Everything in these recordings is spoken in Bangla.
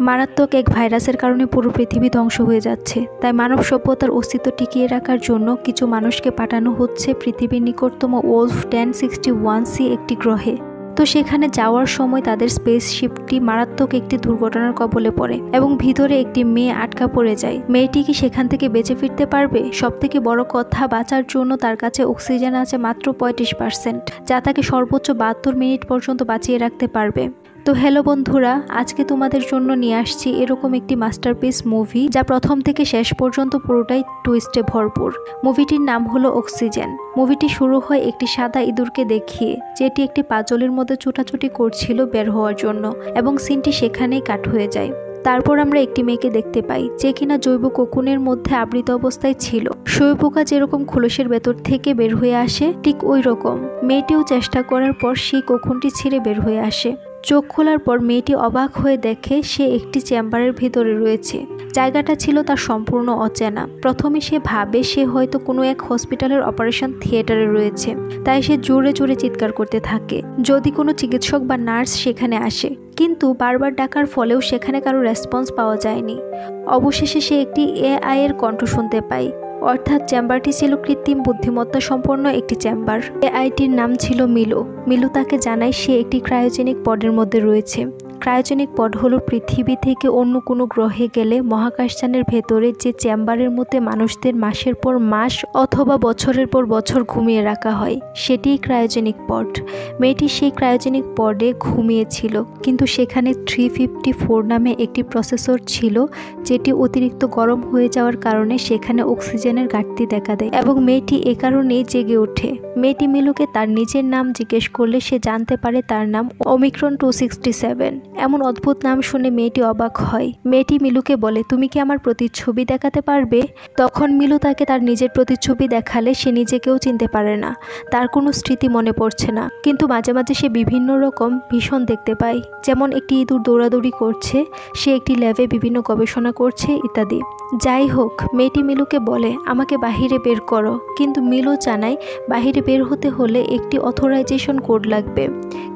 মারাত্মক এক ভাইরাসের কারণে পুরো পৃথিবী ধ্বংস হয়ে যাচ্ছে। তাই মানব সভ্যতার অস্তিত্ব টিকিয়ে রাখার জন্য কিছু মানুষকে পাঠানো হচ্ছে পৃথিবীর নিকটতম ওলফ 1061c একটি গ্রহে। তো সেখানে যাওয়ার সময় তাদের স্পেসশিপটি মারাত্মক একটি দুর্ঘটনার কবলে পড়ে এবং ভিতরে একটি মেয়ে আটকা পড়ে যায়। মেয়েটি কি সেখান থেকে বেঁচে ফিরতে পারবে? সবথেকে বড় কথা, বাঁচার জন্য তার কাছে অক্সিজেন আছে মাত্র 35%, যা তাকে সর্বোচ্চ 72 মিনিট পর্যন্ত বাঁচিয়ে রাখতে পারবে। তো হ্যালো বন্ধুরা, আজকে তোমাদের জন্য নিয়ে আসছি এরকম একটি মাস্টারপিস মুভি, যা প্রথম থেকে শেষ পর্যন্ত পুরোটাই টুইস্টে ভরপুর। মুভিটির নাম হলো অক্সিজেন। মুভিটি শুরু হয় একটি সাদা ইঁদুরকে দেখিয়ে, যেটি একটি পাজলের মধ্যে ছোটাছুটি করছিল বের হওয়ার জন্য, এবং সিনটি সেখানেই কাট হয়ে যায়। তারপর আমরা একটি মেয়েকে দেখতে পাই, যে কিনা জৈব কোকুনের মধ্যে আবৃত অবস্থায় ছিল। শুঁয়োপোকা যেরকম খোলসের ভেতর থেকে বের হয়ে আসে, ঠিক ওই রকম মেয়েটিও চেষ্টা করার পর সেই কোকুনটি ছিঁড়ে বের হয়ে আসে। চোখ খোলার পর মেয়েটি অবাক হয়ে দেখে সে একটি চেম্বারের ভিতরে রয়েছে। জায়গাটা ছিল তার সম্পূর্ণ অচেনা। প্রথমে সে ভাবে সে হয়তো কোনো এক হসপিটালের অপারেশন থিয়েটারে রয়েছে, তাই সে জোরে জোরে চিৎকার করতে থাকে যদি কোনো চিকিৎসক বা নার্স সেখানে আসে। কিন্তু বারবার ডাকার ফলেও সেখানে কারো রেসপন্স পাওয়া যায়নি। অবশেষে সে একটি এআই এর কণ্ঠ শুনতে পায়, অর্থাৎ চেম্বারটি ছিল কৃত্রিম বুদ্ধিমত্তা সম্পন্ন একটি চেম্বার। এআইটির নাম ছিল মিলো। মিলো তাকে জানায় সে একটি ক্রায়োজেনিক পডের মধ্যে রয়েছে। ক্রায়োজেনিক পড হলো পৃথিবী থেকে অন্য কোনো গ্রহে গেলে মহাকাশযানের ভেতরে যে চেম্বারের মধ্যে মানুষদের মাসের পর মাস অথবা বছরের পর বছর ঘুমিয়ে রাখা হয়, সেটিই ক্রায়োজেনিক পড। মেয়েটি সেই ক্রায়োজেনিক পডে ঘুমিয়েছিল, কিন্তু সেখানে 354 নামে একটি প্রসেসর ছিল, যেটি অতিরিক্ত গরম হয়ে যাওয়ার কারণে সেখানে অক্সিজেনের ঘাটতি দেখা দেয় এবং মেয়েটি এ কারণেই জেগে ওঠে। মেয়েটি মিলুকে তার নিজের নাম জিজ্ঞেস করলে সে জানতে পারে তার নাম ওমিক্রন 267। এমন অদ্ভুত নাম শুনে মেয়েটি অবাক হয়। মেয়েটি মিলুকে বলে, তুমি কি আমার প্রতিচ্ছবি দেখাতে পারবে? তখন মিলু তাকে তার নিজের প্রতিচ্ছবি দেখালে সে নিজেকেও চিনতে পারে না। তার কোনো স্মৃতি মনে পড়ছে না, কিন্তু মাঝে মাঝে সে বিভিন্ন রকম ভীষণ দেখতে পায়, যেমন একটি ইঁদুর দৌড়াদৌড়ি করছে, সে একটি ল্যাবে বিভিন্ন গবেষণা করছে ইত্যাদি। যাই হোক, মেয়েটি মিলুকে বলে, আমাকে বাহিরে বের করো। কিন্তু মিলু জানায় বাহিরে বের হতে হলে একটি অথরাইজেশন কোড লাগবে,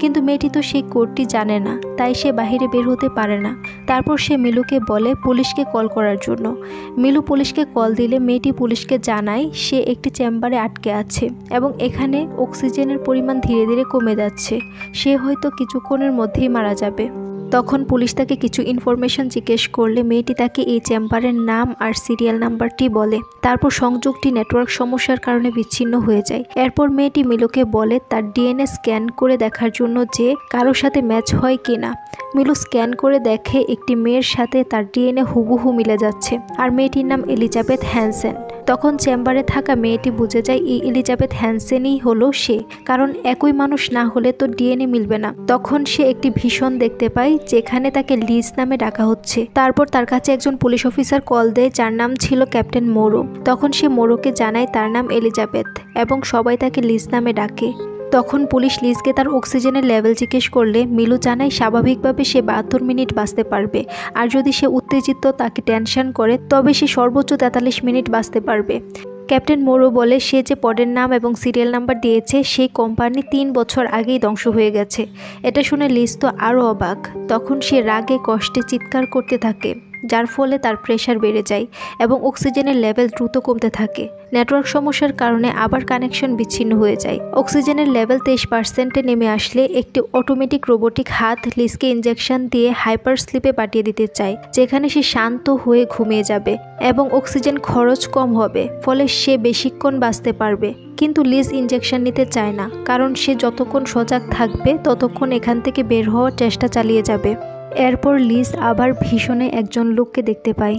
কিন্তু মেয়েটি তো সেই কোডটি জানে না, তাই সে বাহিরে বের হতে পারে না। তারপর সে মিলুকে বলে পুলিশকে কল করার জন্য। মিলু পুলিশকে কল দিলে মেয়েটি পুলিশকে জানায় সে একটি চেম্বারে আটকে আছে এবং এখানে অক্সিজেনের পরিমাণ ধীরে ধীরে কমে যাচ্ছে, সে হয়তো কিছুক্ষণের মধ্যেই মারা যাবে। তখন পুলিশ তাকে কিছু ইনফরমেশন জিজ্ঞেস করলে মেয়েটি তাকে এই চেম্বারের নাম আর সিরিয়াল নাম্বারটি বলে। তারপর সংযোগটি নেটওয়ার্ক সমস্যার কারণে বিচ্ছিন্ন হয়ে যায়। এরপর মেয়েটি মিলুকে বলে তার ডিএনএ স্ক্যান করে দেখার জন্য যে কারোর সাথে ম্যাচ হয় কিনা। মিলু স্ক্যান করে দেখে একটি মেয়ের সাথে তার ডিএনএ হুবহু মিলে যাচ্ছে, আর মেয়েটির নাম এলিজাবেথ হ্যানসেন। তখন চেম্বারে থাকা মেয়েটি বুঝে যায় এই এলিজাবেথ হ্যানসেনই হলো সে, কারণ একই মানুষ না হলে তো ডিএনএ মিলবে না। তখন সে একটি ভীষণ দেখতে পায়, যেখানে তাকে লিজ নামে ডাকা হচ্ছে। তারপর তার কাছে একজন পুলিশ অফিসার কল দেয়, যার নাম ছিল ক্যাপ্টেন মোরো। তখন সে মোরোকে জানায় তার নাম এলিজাবেথ এবং সবাই তাকে লিজ নামে ডাকে। তখন পুলিশ লিজকে তার অক্সিজেনের লেভেল জিজ্ঞেস করলে মিলু জানায় স্বাভাবিকভাবে সে 72 মিনিট বাঁচতে পারবে, আর যদি সে উত্তেজিত তাকে টেনশন করে তবে সে সর্বোচ্চ 43 মিনিট বাঁচতে পারবে। ক্যাপ্টেন মোরো বলে সে যে পডের নাম এবং সিরিয়াল নাম্বার দিয়েছে সেই কোম্পানি 3 বছর আগেই ধ্বংস হয়ে গেছে। এটা শুনে লিজ তো আরও অবাক। তখন সে রাগে কষ্টে চিৎকার করতে থাকে, যার ফলে তার প্রেশার বেড়ে যায় এবং অক্সিজেনের লেভেল দ্রুত কমতে থাকে। নেটওয়ার্ক সমস্যার কারণে আবার কানেকশন বিচ্ছিন্ন হয়ে যায়। অক্সিজেনের লেভেল 23%-এ নেমে আসলে একটি অটোমেটিক রোবোটিক হাত লিজকে ইনজেকশন দিয়ে হাইপার স্লিপে পাঠিয়ে দিতে চায়, যেখানে সে শান্ত হয়ে ঘুমিয়ে যাবে এবং অক্সিজেন খরচ কম হবে, ফলে সে বেশিক্ষণ বাঁচতে পারবে। কিন্তু লিজ ইনজেকশন নিতে চায় না, কারণ সে যতক্ষণ সজাগ থাকবে ততক্ষণ এখান থেকে বের হওয়ার চেষ্টা চালিয়ে যাবে। এরপর লিজ আবার ভীষণে একজন লোককে দেখতে পায়।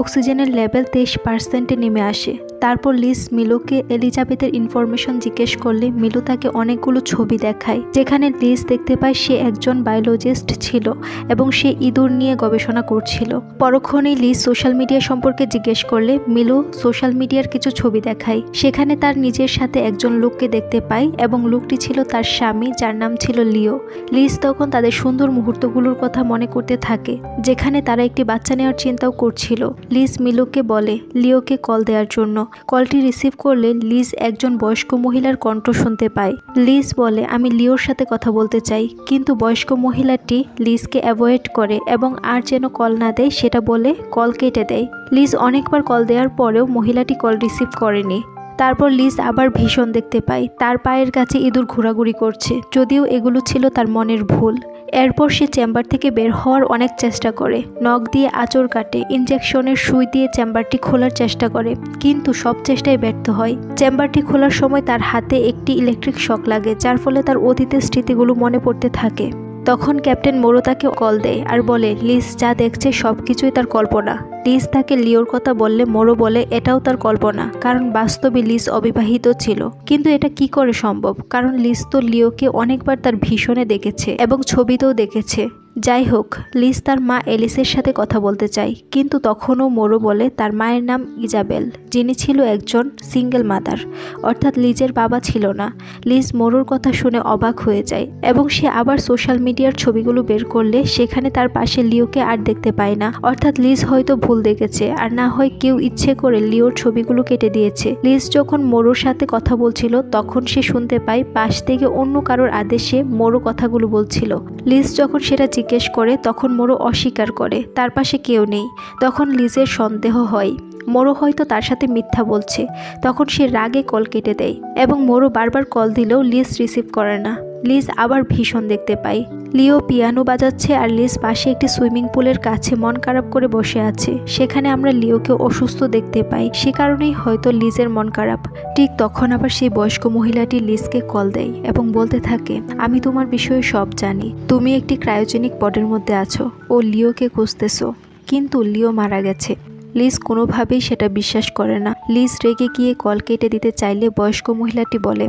অক্সিজেনের লেভেল 23%-এ নেমে আসে। তারপর লিজ মিলুকে এলিজাবেথের ইনফরমেশন জিজ্ঞেস করলে মিলু তাকে অনেকগুলো ছবি দেখায়, যেখানে লিজ দেখতে পায় সে একজন বায়োলজিস্ট ছিল এবং সে ইঁদুর নিয়ে গবেষণা করছিল। পরক্ষণেই লিজ সোশ্যাল মিডিয়া সম্পর্কে জিজ্ঞেস করলে মিলু সোশ্যাল মিডিয়ার কিছু ছবি দেখায়। সেখানে তার নিজের সাথে একজন লোককে দেখতে পায় এবং লোকটি ছিল তার স্বামী, যার নাম ছিল লিও। লিজ তখন তাদের সুন্দর মুহূর্তগুলোর কথা মনে করতে থাকে, যেখানে তারা একটি বাচ্চা নেওয়ার চিন্তাও করছিল। লিজ মিলুকে বলে লিওকে কল দেওয়ার জন্য, কলটি রিসিভ করলে লিজ একজন বয়স্ক মহিলার কণ্ঠ শুনতে পায়। লিজ বলে, আমি লিওর সাথে কথা বলতে চাই, কিন্তু বয়স্ক মহিলাটি লিজকে অ্যাভয়েড করে এবং আর যেন কল না দেয় সেটা বলে কল কেটে দেয়। লিজ অনেকবার কল দেওয়ার পরেও মহিলাটি কল রিসিভ করেনি। তারপর লিজ আবার ভীষণ দেখতে পায় তার পায়ের কাছে ইঁদুর ঘোরাঘুরি করছে, যদিও এগুলো ছিল তার মনের ভুল। এরপর সে চেম্বার থেকে বের হওয়ার অনেক চেষ্টা করে, নখ দিয়ে আঁচড় কাটে, ইনজেকশনের সুই দিয়ে চেম্বারটি খোলার চেষ্টা করে, কিন্তু সব চেষ্টায় ব্যর্থ হয়। চেম্বারটি খোলার সময় তার হাতে একটি ইলেকট্রিক শক লাগে, যার ফলে তার অতীতের স্মৃতিগুলো মনে পড়তে থাকে। তখন ক্যাপ্টেন মোরো তাকে কল দেয় আর বলে লিজ যা দেখছে সবকিছুই তার কল্পনা। লিজ তাকে লিওর কথা বললে মোরো বলে এটাও তার কল্পনা, কারণ বাস্তবে লিজ অবিবাহিত ছিল। কিন্তু এটা কি করে সম্ভব, কারণ লিজ তো লিওকে অনেকবার তার ভীষণে দেখেছে এবং ছবিতেও দেখেছে। যাই হোক, লিজ তার মা এলিসের সাথে কথা বলতে চায়, কিন্তু তখনও মোরো বলে তার মায়ের নাম ইজাবেল, যিনি ছিল একজন সিঙ্গেল মাদার, অর্থাৎ লিজের বাবা ছিল না। লিজ মোরোর কথা শুনে অবাক হয়ে যায় এবং সে আবার সোশ্যাল মিডিয়ার ছবিগুলো বের করলে সেখানে তার পাশে লিওকে আর দেখতে পায় না, অর্থাৎ লিজ হয়তো ভুল দেখেছে, আর না হয় কেউ ইচ্ছে করে লিওর ছবিগুলো কেটে দিয়েছে। লিজ যখন মোরোর সাথে কথা বলছিল তখন সে শুনতে পায় পাশ থেকে অন্য কারোর আদেশে মোরো কথাগুলো বলছিল। লিজ যখন সেটা জিজ্ঞেস করে তখন মোরো অস্বীকার করে তার পাশে কেউ নেই। তখন লিজের সন্দেহ হয় মোরো হয়তো তার সাথে মিথ্যা বলছে। তখন সে রাগে কল কেটে দেয় এবং মোরো বারবার কল দিলেও লিজ রিসিভ করে না। লিজ আবার ভীষণ দেখতে পায় লিও পিয়ানো বাজাচ্ছে আর লিজ পাশে একটি সুইমিং পুলের কাছে মন খারাপ করে বসে আছে। সেখানে আমরা লিওকে অসুস্থ দেখতে পাই, সে কারণেই হয়তো লিজের মন খারাপ। ঠিক তখন আবার সেই বয়স্ক মহিলাটি লিজকে কল দেয় এবং বলতে থাকে, আমি তোমার বিষয়ে সব জানি, তুমি একটি ক্রায়োজেনিক পডের মধ্যে আছো, ও লিওকে খুঁজতেছো, কিন্তু লিও মারা গেছে। লিজ কোনোভাবেই সেটা বিশ্বাস করে না। লিজ রেগে গিয়ে কল কেটে দিতে চাইলে বয়স্ক মহিলাটি বলে,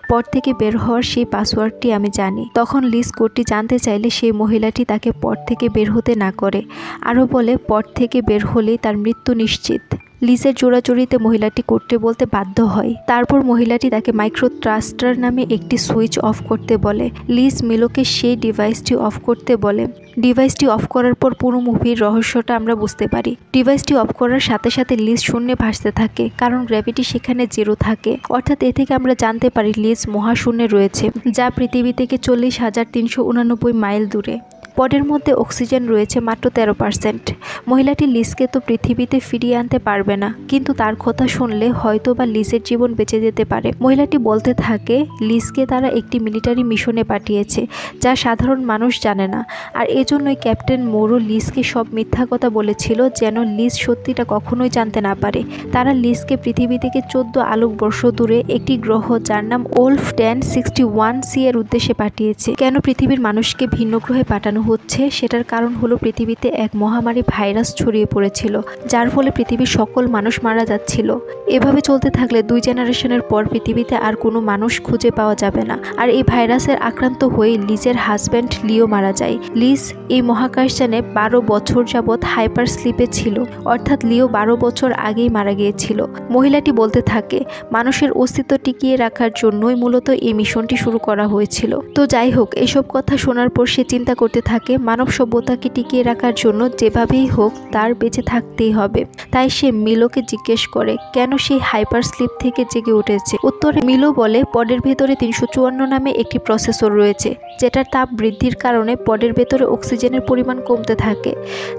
পড থেকে বের হওয়ার সেই পাসওয়ার্ডটি আমি জানি। তখন লিজ কোডটি জানতে চাইলে সেই মহিলাটি তাকে পড থেকে বের হতে না করে, আরও বলে পড থেকে বের হলেই তার মৃত্যু নিশ্চিত। লিজের জোড়াজড়িতে মহিলাটি করতে বলতে বাধ্য হয়। তারপর মহিলাটি তাকে মাইক্রো থ্রাস্টার নামে একটি সুইচ অফ করতে বলে। লিজ মিলোকে সেই ডিভাইসটি অফ করতে বলে। ডিভাইসটি অফ করার পর পুরো মুভির রহস্যটা আমরা বুঝতে পারি। ডিভাইসটি অফ করার সাথে সাথে লিজ শূন্যে ভাসতে থাকে, কারণ গ্র্যাভিটি সেখানে জিরো থাকে। অর্থাৎ এ থেকে আমরা জানতে পারি লিজ মহাশূন্যে রয়েছে, যা পৃথিবী থেকে 40,389 মাইল দূরে। পডের মধ্যে অক্সিজেন রয়েছে মাত্র 13%। মহিলাটি লিজকে তো পৃথিবীতে ফিরিয়ে আনতে পারবে না, কিন্তু তার কথা শুনলে হয়তো বা লিজের জীবন বেঁচে যেতে পারে। মহিলাটি বলতে থাকে লিজকে তারা একটি মিলিটারি মিশনে পাঠিয়েছে, যা সাধারণ মানুষ জানে না, আর এজন্যই ক্যাপ্টেন মোরো লিজকে সব মিথ্যা কথা বলেছিল, যেন লিজ সত্যিটা কখনোই জানতে না পারে। তারা লিজকে পৃথিবী থেকে 14 আলোকবর্ষ দূরে একটি গ্রহ যার নাম ওলফ 1061C এর উদ্দেশ্যে পাঠিয়েছে। কেন পৃথিবীর মানুষকে ভিন্ন গ্রহে পাঠানো হচ্ছে সেটার কারণ হলো পৃথিবীতে এক মহামারী ভাইরাস ছড়িয়ে পড়েছিল, যার ফলে পৃথিবীর সকল মানুষ মারা যাচ্ছিল। এভাবে চলতে থাকলে 2 জেনারেশনের পর পৃথিবীতে আর কোনো মানুষ খুঁজে পাওয়া যাবে না। আর এই ভাইরাসের আক্রান্ত হয়ে লিজের হাজব্যান্ড লিও মারা যায়। লিজ এই মহাকাশযানে 12 বছর যাবৎ হাইপার স্লিপে ছিল, অর্থাৎ লিও 12 বছর আগেই মারা গিয়েছিল। মহিলাটি বলতে থাকে মানুষের অস্তিত্ব টিকিয়ে রাখার জন্যই মূলত এই মিশনটি শুরু করা হয়েছিল। তো যাই হোক, এসব কথা শোনার পর সে চিন্তা করতে থাকে মানব সভ্যতাকে টিকিয়ে রাখার জন্য যেভাবেই হোক তার বেঁচে থাকতেই হবে। তাই সে মিলোকে জিজ্ঞেস করে কেন সেই হাইপার স্লিপ থেকে জেগে উঠেছে। উত্তরে মিলো বলে পডের ভেতরে 354 নামে একটি প্রসেসর রয়েছে, যেটার তাপ বৃদ্ধির কারণে পডের ভেতরে অক্সিজেনের পরিমাণ কমতে থাকে,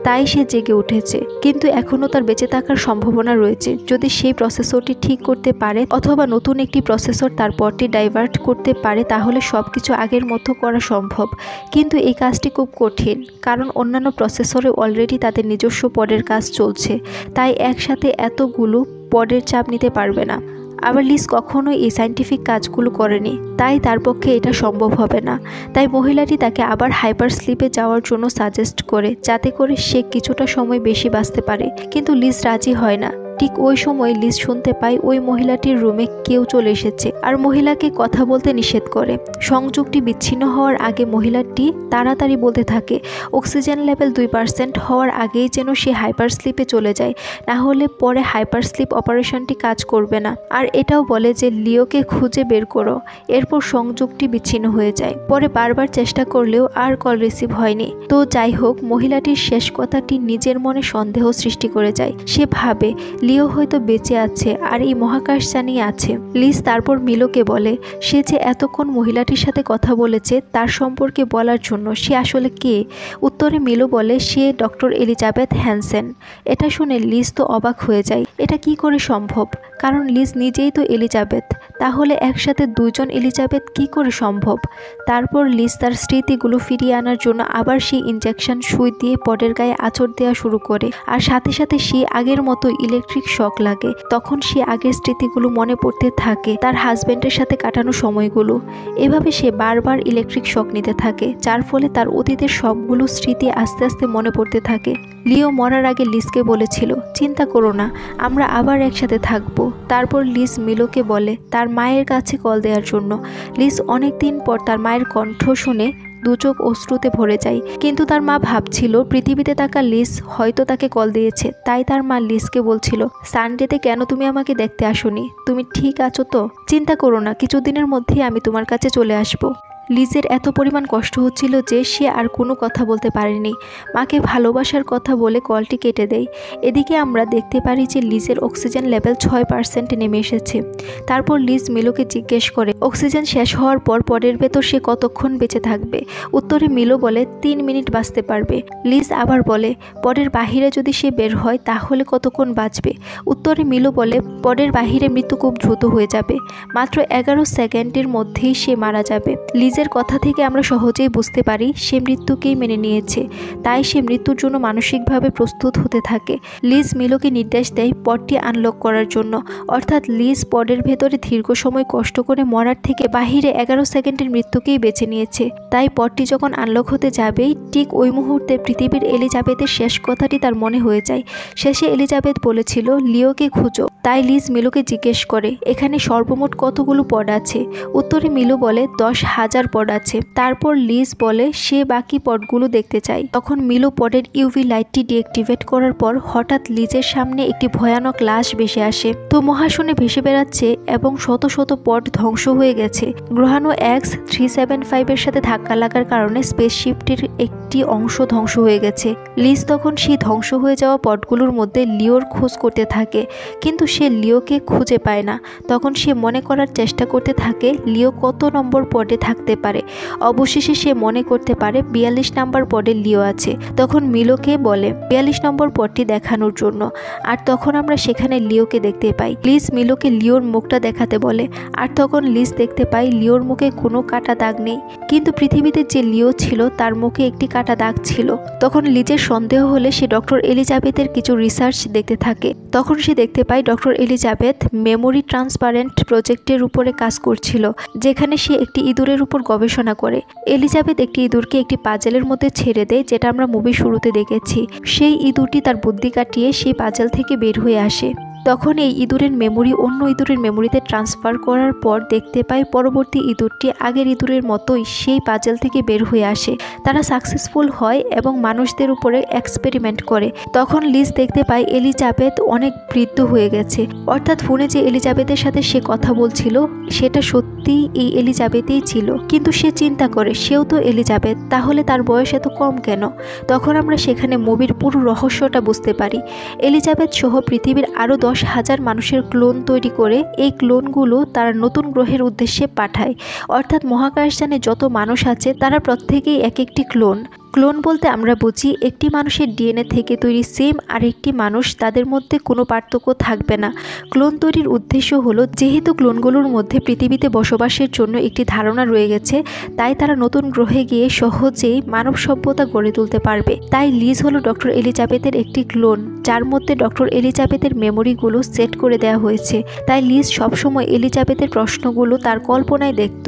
তাই সে জেগে উঠেছে। কিন্তু এখনও তার বেঁচে থাকার সম্ভাবনা রয়েছে যদি সেই প্রসেসরটি ঠিক করতে পারে, অথবা নতুন একটি প্রসেসর তার পডটি ডাইভার্ট করতে পারে, তাহলে সবকিছু আগের মতো করা সম্ভব। কিন্তু এই কাজটি খুব কঠিন, কারণ অন্যান্য প্রসেসরে অলরেডি তাদের নিজস্ব পডের কাজ চলছে, তাই একসাথে এতগুলো পডের চাপ নিতে পারবে না। আবার লিজ কখনোই এই সায়েন্টিফিক কাজগুলো করেনি, তাই তার পক্ষে এটা সম্ভব হবে না। তাই মহিলাটি তাকে আবার হাইপার স্লিপে যাওয়ার জন্য সাজেস্ট করে, যাতে করে সে কিছুটা সময় বেশি বাঁচতে পারে। কিন্তু লিজ রাজি হয় না। ঠিক ওই সময় লিজ শুনতে পায় ওই মহিলাটির রুমে কেউ চলে এসেছে আর মহিলাকে কথা বলতে নিষেধ করে। সংযোগটি বিচ্ছিন্ন হওয়ার আগে মহিলাটি তাড়াতাড়ি বলতে থাকে অক্সিজেন লেভেল 2% হওয়ার আগেই যেন সে হাইপার স্লিপে চলে যায়, না হলে পরে হাইপার স্লিপ অপারেশনটি কাজ করবে না। আর এটাও বলে যে লিওকে খুঁজে বের করো। এরপর সংযোগটি বিচ্ছিন্ন হয়ে যায়। পরে বারবার চেষ্টা করলেও আর কল রিসিভ হয়নি। তো যাই হোক, মহিলাটির শেষ কথাটি নিজের মনে সন্দেহ সৃষ্টি করে যায়। সে ভাবে লিও হয়তো বেঁচে আছে আর এই মহাকাশযানই আছে। লিজ তারপর মিলোকে বলে সে যে এতক্ষণ মহিলাটির সাথে কথা বলেছে তার সম্পর্কে বলার জন্য সে আসলে কে। উত্তরে মিলো বলে সে ডক্টর এলিজাবেথ হ্যানসেন। এটা শুনে লিজ তো অবাক হয়ে যায়, এটা কি করে সম্ভব, কারণ লিজ নিজেই তো এলিজাবেথ, তাহলে একসাথে দুজন এলিজাবেথ কি করে সম্ভব। তারপর লিজ তার স্মৃতিগুলো ফিরিয়ে আনার জন্য আবার সেই ইনজেকশন সুই দিয়ে পডের গায়ে আঁচড় দেওয়া শুরু করে, আর সাথে সাথে সে আগের মতো ইলেকট্রিক শক লাগে। তখন সে আগের স্মৃতিগুলো মনে পড়তে থাকে, তার হাজব্যান্ডের সাথে কাটানো সময়গুলো। এভাবে সে বারবার ইলেকট্রিক শক নিতে থাকে, যার ফলে তার অতীতের সবগুলো স্মৃতি আস্তে আস্তে মনে পড়তে থাকে। লিও মরার আগে লিজকে বলেছিল চিন্তা করো না, আমরা আবার একসাথে থাকবো। তারপর লিজ মিলোকে বলে তার মায়ের কাছে কল দেওয়ার জন্য। লিজ অনেকদিন পর তার মায়ের কণ্ঠ শুনে দু চোখ অশ্রুতে ভরে যায়, কিন্তু তার মা ভাবছিল পৃথিবীতে থাকা লিজ হয়তো তাকে কল দিয়েছে। তাই তার মা লিজকে বলছিল সানডেতে কেন তুমি আমাকে দেখতে আসোনি, তুমি ঠিক আছো তো, চিন্তা করো না, কিছুদিনের মধ্যেই আমি তোমার কাছে চলে আসবো। লিজের এত পরিমাণ কষ্ট হচ্ছিল যে সে আর কোনো কথা বলতে পারেনি। মাকে ভালোবাসার কথা বলে কলটি কেটে দেয়। এদিকে আমরা দেখতে পারি যে লিজের অক্সিজেন লেভেল 6% নেমে এসেছে। তারপর লিজ মিলোকে জিজ্ঞেস করে অক্সিজেন শেষ হওয়ার পর পডের ভেতর সে কতক্ষণ বেঁচে থাকবে। উত্তরে মিলো বলে 3 মিনিট বাঁচতে পারবে। লিজ আবার বলে পডের বাহিরে যদি সে বের হয় তাহলে কতক্ষণ বাঁচবে। উত্তরে মিলো বলে পডের বাহিরে মৃত্যু খুব দ্রুত হয়ে যাবে, মাত্র 11 সেকেন্ডের মধ্যেই সে মারা যাবে। লিজের কথা থেকে আমরা সহজেই বুঝতে পারি সে মৃত্যুকেই মেনে নিয়েছে, তাই সে মৃত্যুর জন্য মানসিকভাবে প্রস্তুত হতে থাকে। লিজ মিলোকে নির্দেশ দেয় পডটি আনলক করার জন্য, অর্থাৎ লিজ পডের ভেতরে দীর্ঘ সময় কষ্ট করে মরার থেকে বাহিরে 11 সেকেন্ডের মৃত্যুকেই বেছে নিয়েছে। তাই পডটি যখন আনলক হতে যাবেই ঠিক ওই মুহূর্তে পৃথিবীর এলিজাবেথের শেষ কথাটি তার মনে হয়ে যায়। শেষে এলিজাবেথ বলেছিল লিওকে খুঁজো। তাই লিজ মিলোকে জিজ্ঞেস করে এখানে সর্বমোট কতগুলো পড আছে। উত্তরে মিলো বলে 10,000 পড আছে। তারপর লিজ বলে সে বাকি পডগুলো দেখতে চায়। তখন মিলো পডের ইউভি লাইটটি ডিঅ্যাক্টিভেট করার পর হঠাৎ লিজের সামনে একটি ভয়ানক লাশ ভেসে আসে। তো মহাশূন্যে ভেসে বেড়াচ্ছে এবং শত শত পড ধ্বংস হয়ে গেছে। গ্রহাণু X-375 এর সাথে ধাক্কা লাগার কারণে স্পেসশিপটির একটি অংশ ধ্বংস হয়ে গেছে। লিজ তখন সেই ধ্বংস হয়ে যাওয়া পডগুলোর মধ্যে লিওর খোঁজ করতে থাকে, কিন্তু সে লিওকে খুঁজে পায় না। তখন সে মনে করার চেষ্টা করতে থাকে লিও কত নম্বর পডে থাকতে পারে। অবশেষে সে মনে করতে পারে 42 নম্বর পডে লিও আছে। তখন মিলোকে বলে 42 নম্বর পডটি দেখানোর জন্য, আর তখন আমরা সেখানে লিওকে দেখতে পাই। লিজ মিলোকে লিওর মুখটা দেখাতে বলে, আর তখন লিজ দেখতে পাই লিওর মুখে কোনো কাটা দাগ নেই, কিন্তু পৃথিবীতে যে লিও ছিল তার মুখে একটি কাটা দাগ ছিল। তখন লিজের সন্দেহ হলে সে ডক্টর এলিজাবেথের কিছু রিসার্চ দেখতে থাকে। তখন সে দেখতে পায় ডক্টর এলিজাবেথ মেমোরি ট্রান্সপারেন্ট প্রজেক্টের উপরে কাজ করছিল, যেখানে সে একটি ইঁদুরের উপর গবেষণা করে। এলিজাবেথ একটি ইঁদুরকে একটি পাজেলের মধ্যে ছেড়ে দেয়, যেটা আমরা মুভির শুরুতে দেখেছি। সেই ইঁদুরটি তার বুদ্ধি কাটিয়ে সেই পাজেল থেকে বের হয়ে আসে। তখন এই ইঁদুরের মেমোরি অন্য ইঁদুরের মেমোরিতে ট্রান্সফার করার পর দেখতে পাই পরবর্তী ইঁদুরটি আগের ইঁদুরের মতোই সেই পাজেল থেকে বের হয়ে আসে। তারা সাকসেসফুল হয় এবং মানুষদের উপরে এক্সপেরিমেন্ট করে। তখন লিজ দেখতে পায় এলিজাবেথ অনেক বৃদ্ধ হয়ে গেছে, অর্থাৎ ফোনে যে এলিজাবেথের সাথে সে কথা বলছিল সেটা সত্যিই এই এলিজাবেথই ছিল। কিন্তু সে চিন্তা করে সেও তো এলিজাবেথ, তাহলে তার বয়স এত কম কেন। তখন আমরা সেখানে মুভির পুরো রহস্যটা বুঝতে পারি। এলিজাবেথ সহ পৃথিবীর আরও 10,000 মানুষের ক্লোন তৈরি করে এই ক্লোনগুলো তারা নতুন গ্রহের উদ্দেশ্যে পাঠায়। অর্থাৎ মহাকাশযানে যত মানুষ আছে তারা প্রত্যেকেই এক একটি ক্লোন। ক্লোন বলতে আমরা বুঝি একটি মানুষের ডিএনএ থেকে তৈরি সেম আরেকটি মানুষ, তাদের মধ্যে কোনো পার্থক্য থাকবে না। ক্লোন তৈরির উদ্দেশ্য হলো যেহেতু ক্লোনগুলোর মধ্যে পৃথিবীতে বসবাসের জন্য একটি ধারণা রয়ে গেছে, তাই তারা নতুন গ্রহে গিয়ে সহজেই মানব সভ্যতা গড়ে তুলতে পারবে। তাই লিজ হলো ডক্টর এলিজাবেথের একটি ক্লোন, যার মধ্যে ডক্টর এলিজাবেথের মেমোরিগুলো সেট করে দেওয়া হয়েছে। তাই লিজ সবসময় এলিজাবেথের প্রশ্নগুলো তার কল্পনায় দেখত।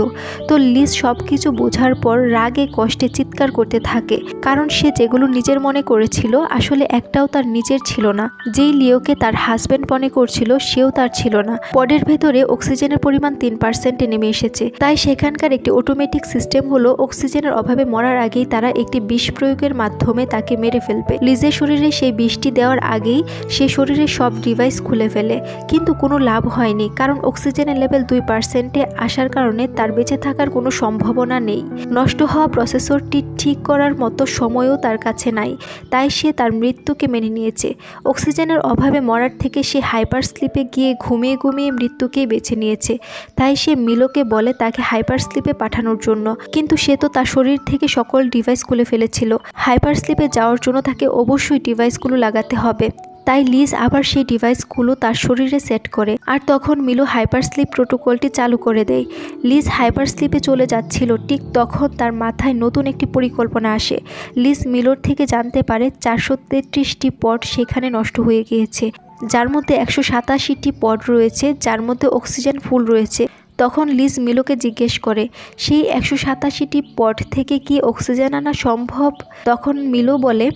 তো লিজ সব কিছু বোঝার পর রাগে কষ্টে চিৎকার করতে থাকে, কারণ সে যেগুলো নিজের মনে করেছিল আসলে একটাও তার নিজের ছিল না। যেই লিওকে তার হাজবেন্ড মনে করছিল সেও তার ছিল না। পডের ভেতরে অক্সিজেনের পরিমাণ 3% নেমে এসেছে। তাই সেখানকার একটি অটোমেটিক সিস্টেম হলো অক্সিজেনের অভাবে মরার আগেই তারা একটি বিষ প্রয়োগের মাধ্যমে তাকে মেরে ফেলবে। লিজের শরীরে সেই বিষটি দেওয়ার আগেই সে শরীরের সব ডিভাইস খুলে ফেলে, কিন্তু কোনো লাভ হয়নি, কারণ অক্সিজেনের লেভেল 2%-এ আসার কারণে তার বেঁচে থাকার কোনো সম্ভাবনা নেই। নষ্ট হওয়া প্রসেসরটি ঠিক করার মতো সময়ও তার কাছে নাই, তাই সে তার মৃত্যুকে মেনে নিয়েছে। অক্সিজেনের অভাবে মরার থেকে সে হাইপার স্লিপে গিয়ে ঘুমিয়ে ঘুমিয়ে মৃত্যুকেই বেছে নিয়েছে। তাই সে মিলোকে বলে তাকে হাইপার স্লিপে পাঠানোর জন্য, কিন্তু সে তো তার শরীর থেকে সকল ডিভাইস খুলে ফেলেছিল। হাইপার স্লিপে যাওয়ার জন্য তাকে অবশ্যই ডিভাইসগুলো লাগাতে হবে। তাই লিজ আবার সেই ডিভাইসগুলো তার শরীরে সেট করে, আর তখন মিলো হাইপার স্লিপ প্রোটোকলটি চালু করে দেয়। লিজ হাইপার স্লিপে চলে যাচ্ছিল, ঠিক তখন তার মাথায় নতুন একটি পরিকল্পনা আসে। লিজ মিলোর থেকে জানতে পারে 433টি পড সেখানে নষ্ট হয়ে গিয়েছে, যার মধ্যে 187টি পড রয়েছে যার মধ্যে অক্সিজেন ফুল রয়েছে। তখন লিজ মিলোকে জিজ্ঞেস করে সেই 187টি পড থেকে কি অক্সিজেন আনা সম্ভব? তখন মিলো বলে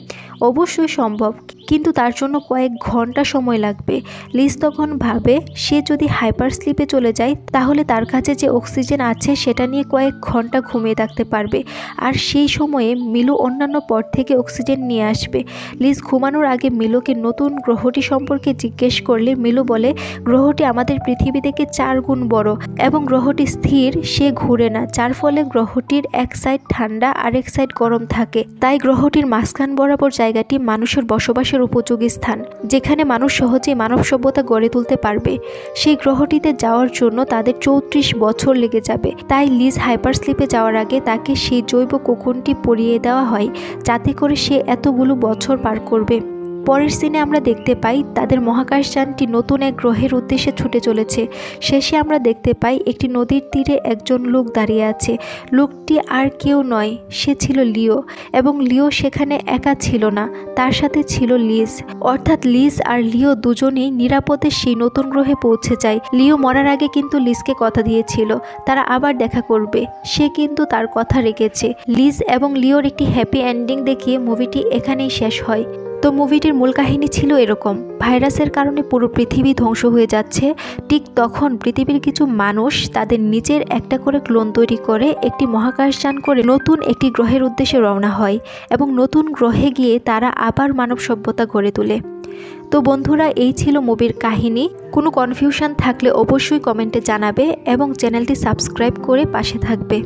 অবশ্যই সম্ভব, কিন্তু তার জন্য কয়েক ঘন্টা সময় লাগবে। লিজ তখন ভাবে সে যদি হাইপার স্লিপে চলে যায় তাহলে তার কাছে যে অক্সিজেন আছে সেটা নিয়ে কয়েক ঘন্টা ঘুমিয়ে থাকতে পারবে, আর সেই সময়ে মিলো অন্যান্য পড থেকে অক্সিজেন নিয়ে আসবে। লিজ ঘুমানোর আগে মিলোকে নতুন গ্রহটি সম্পর্কে জিজ্ঞেস করলে মিলো বলে গ্রহটি আমাদের পৃথিবী থেকে 4 গুণ বড় এবং গ্রহটি স্থির, সে ঘুরে না, যার ফলে গ্রহটির এক সাইড ঠান্ডা আর এক সাইড গরম থাকে। তাই গ্রহটির মাঝখান বরাবর জায়গাটি মানুষের বসবাসের উপযোগী স্থান, যেখানে মানুষ সহজেই মানব সভ্যতা গড়ে তুলতে পারবে। সেই গ্রহটিতে যাওয়ার জন্য তাদের 34 বছর লেগে যাবে। তাই লিজ হাইপার স্লিপে যাওয়ার আগে তাকে সেই জৈব কোকুনটি পরিয়ে দেওয়া হয়, যাতে করে সে এতগুলো বছর পার করবে। পরের সিনে আমরা দেখতে পাই তাদের মহাকাশযানটি নতুন এক গ্রহের উদ্দেশ্যে ছুটে চলেছে। শেষে আমরা দেখতে পাই একটি নদীর তীরে একজন লোক দাঁড়িয়ে আছে। লোকটি আর কেউ নয়, সে ছিল লিও, এবং লিও সেখানে একা ছিল না, তার সাথে ছিল লিজ। অর্থাৎ লিজ আর লিও দুজনেই নিরাপদে সেই নতুন গ্রহে পৌঁছে যায়। লিও মরার আগে কিন্তু লিজকে কথা দিয়েছিল তারা আবার দেখা করবে, সে কিন্তু তার কথা রেখেছে। লিজ এবং লিওর একটি হ্যাপি এন্ডিং দেখিয়ে মুভিটি এখানেই শেষ হয়। তো মুভিটির মূল কাহিনী ছিল এরকম, ভাইরাসের কারণে পুরো পৃথিবী ধ্বংস হয়ে যাচ্ছে। ঠিক তখন পৃথিবীর কিছু মানুষ তাদের নিজের একটা করে ক্লোন তৈরি করে একটি মহাকাশযান করে নতুন একটি গ্রহের উদ্দেশ্যে রওনা হয়, এবং নতুন গ্রহে গিয়ে তারা আবার মানব সভ্যতা গড়ে তোলে। তো বন্ধুরা, এই ছিল মুভির কাহিনী। কোনো কনফিউশন থাকলে অবশ্যই কমেন্টে জানাবে এবং চ্যানেলটি সাবস্ক্রাইব করে পাশে থাকবে।